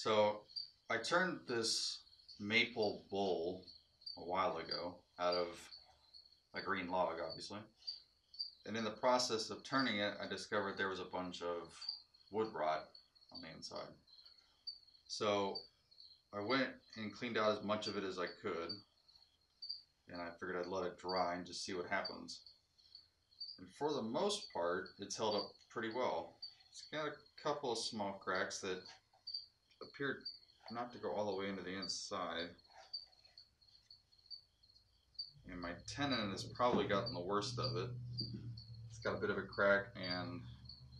So I turned this maple bowl a while ago out of a green log, obviously. And in the process of turning it, I discovered there was a bunch of wood rot on the inside. So I went and cleaned out as much of it as I could, and I figured I'd let it dry and just see what happens. And for the most part, it's held up pretty well. It's got a couple of small cracks that appeared not to go all the way into the inside. And my tenon has probably gotten the worst of it. It's got a bit of a crack and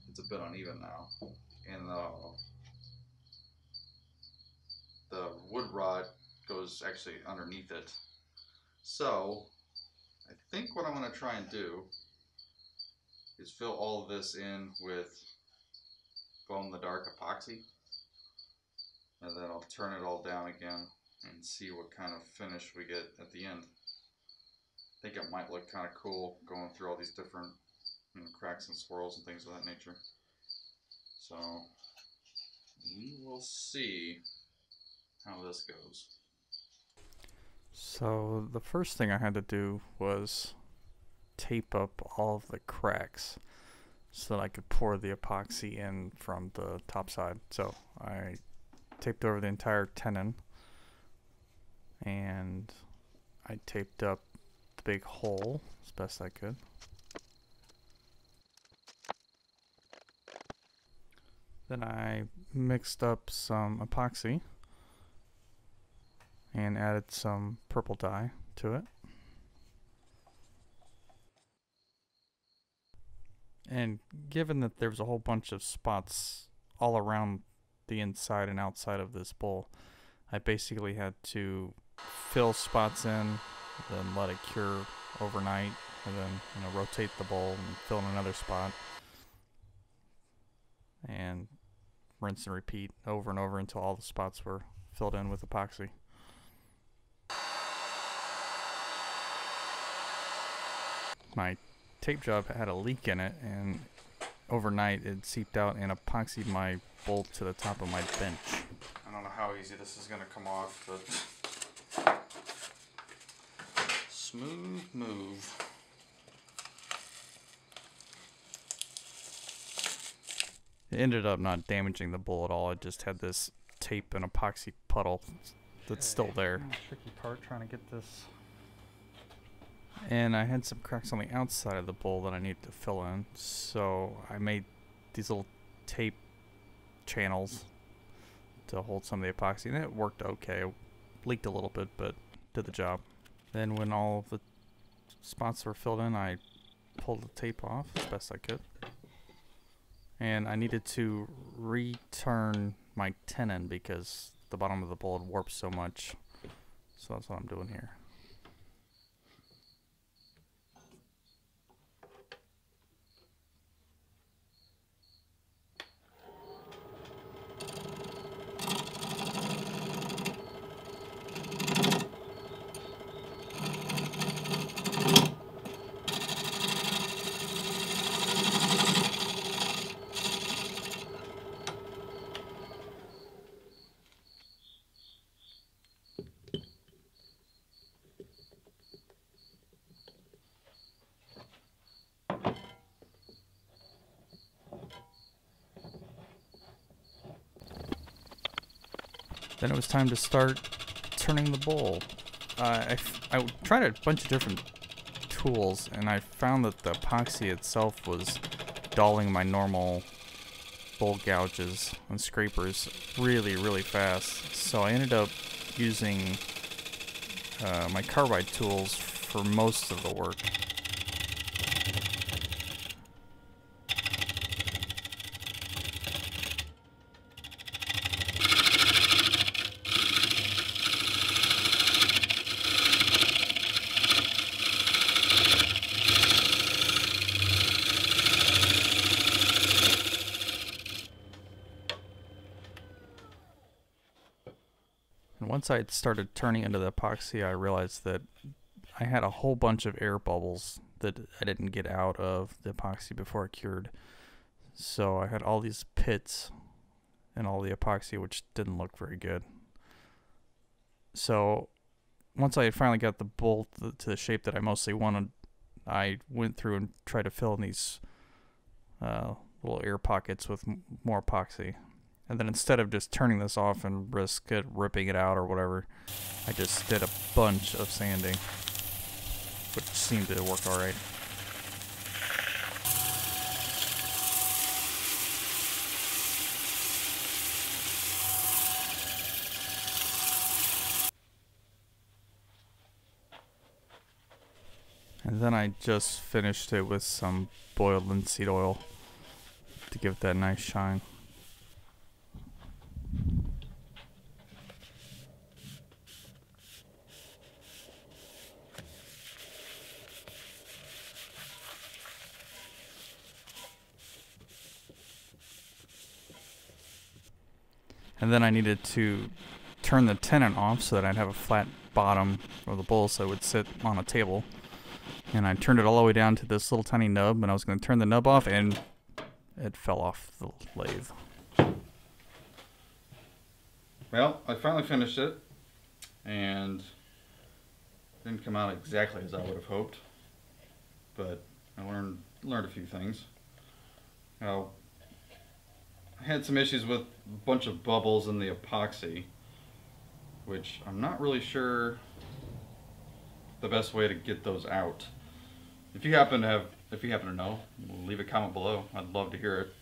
it's a bit uneven now. And the wood rot goes actually underneath it. So I think what I'm going to try and do is fill all of this in with glow in the dark epoxy, and then I'll turn it all down again and see what kind of finish we get at the end. I think it might look kind of cool going through all these different cracks and swirls and things of that nature. So we will see how this goes. So the first thing I had to do was tape up all of the cracks so that I could pour the epoxy in from the top side. So I taped over the entire tenon and I taped up the big hole as best I could. Then I mixed up some epoxy and added some purple dye to it. And given that there was a whole bunch of spots all around the inside and outside of this bowl, I basically had to fill spots in, then let it cure overnight, and then rotate the bowl and fill in another spot, and rinse and repeat over and over until all the spots were filled in with epoxy. My tape job had a leak in it, and overnight it seeped out and epoxied my bolt to the top of my bench. I don't know how easy this is going to come off, but smooth move. It ended up not damaging the bowl at all. It just had this tape and epoxy puddle that's still there. Tricky part trying to get this. And I had some cracks on the outside of the bowl that I needed to fill in, so I made these little tape channels to hold some of the epoxy, and it worked okay. It leaked a little bit, but did the job. Then when all of the spots were filled in, I pulled the tape off as best I could. And I needed to return my tenon because the bottom of the bowl had warped so much. So that's what I'm doing here. Then it was time to start turning the bowl. I tried a bunch of different tools, and I found that the epoxy itself was dulling my normal bowl gouges and scrapers really, really fast. So I ended up using my carbide tools for most of the work. And once I had started turning into the epoxy, I realized that I had a whole bunch of air bubbles that I didn't get out of the epoxy before it cured. So I had all these pits and all the epoxy, which didn't look very good. So once I had finally got the bowl to the shape that I mostly wanted, I went through and tried to fill in these little air pockets with more epoxy. And then instead of just turning this off and risk it ripping it out or whatever, I just did a bunch of sanding, which seemed to work alright. And then I just finished it with some boiled linseed oil to give it that nice shine. And then I needed to turn the tenon off so that I'd have a flat bottom of the bowl so it would sit on a table. And I turned it all the way down to this little tiny nub, and I was going to turn the nub off, and it fell off the lathe. Well, I finally finished it, and it didn't come out exactly as I would have hoped, but I learned a few things. Now, I had some issues with a bunch of bubbles in the epoxy, which I'm not really sure the best way to get those out. If you happen to know, leave a comment below. I'd love to hear it.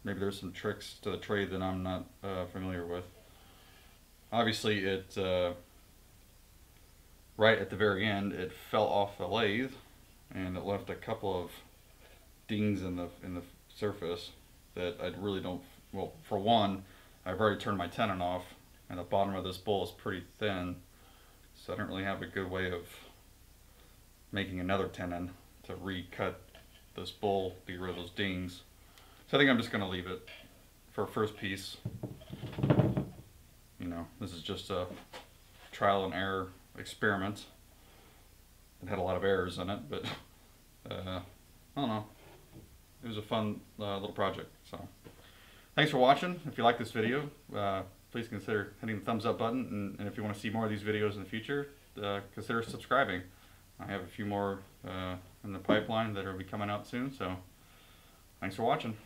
Maybe there's some tricks to the trade that I'm not familiar with. Obviously, it right at the very end, it fell off the lathe, and it left a couple of dings in the surface that I really don't. Well, for one, I've already turned my tenon off, and the bottom of this bowl is pretty thin, so I don't really have a good way of making another tenon to recut this bowl to get rid of those dings. So I think I'm just going to leave it for a first piece. You know, this is just a trial and error experiment. It had a lot of errors in it, but I don't know. It was a fun little project. So thanks for watching. If you like this video, please consider hitting the thumbs up button, and if you want to see more of these videos in the future, consider subscribing. I have a few more in the pipeline that will be coming out soon, so thanks for watching.